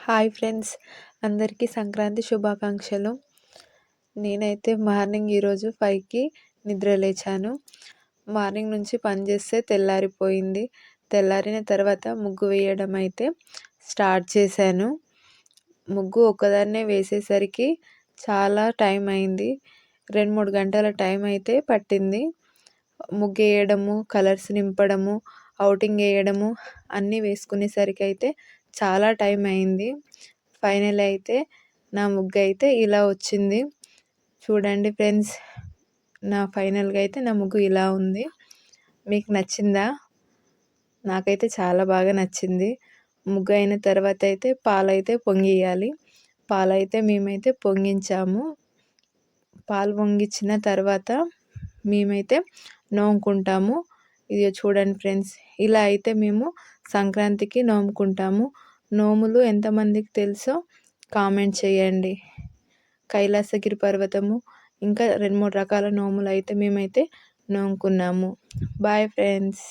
Hi friends, అందరికీ సంక్రాంతి శుభాకాంక్షలు. నేనైతే మార్నింగ్ ఈరోజు 5కి నిద్ర లేచాను. మార్నింగ్ నుంచి పని చేస్తే తెల్లారిపోయింది. తెల్లారిన తర్వాత ముగ్గు వేయడం అయితే స్టార్ట్ చేశాను. ముగ్గు ఒక్కదాన్నే వేసేసరికి చాలా టైం అయింది. 2-3 గంటల టైం అయితే పట్టింది. ముగ్గు వేయడము, కలర్స్ నింపడము, ఔటింగ్ వేయడము అన్నీ వేసుకునేసరికి అయితే చాలా టైం అయింది. ఫైనల్ అయితే నా ముగ్గు అయితే ఇలా వచ్చింది. చూడండి ఫ్రెండ్స్, ఫైనల్గా అయితే నా ముగ్గు ఇలా ఉంది. మీకు నచ్చిందా? నాకైతే చాలా బాగా నచ్చింది. ముగ్గు అయిన తర్వాత అయితే పాలైతే పొంగియాలి. పాలైతే మేమైతే పొంగించాము. పాలు పొంగించిన తర్వాత మేమైతే నోముకుంటాము. ఇది చూడండి ఫ్రెండ్స్, ఇలా అయితే మేము సంక్రాంతికి నోముకుంటాము. నోములు ఎంతమందికి తెలుసో కామెంట్ చేయండి. కైలాసగిరి పర్వతము ఇంకా 2-3 రకాల నోములు అయితే మేమైతే నోముకున్నాము. Bye friends.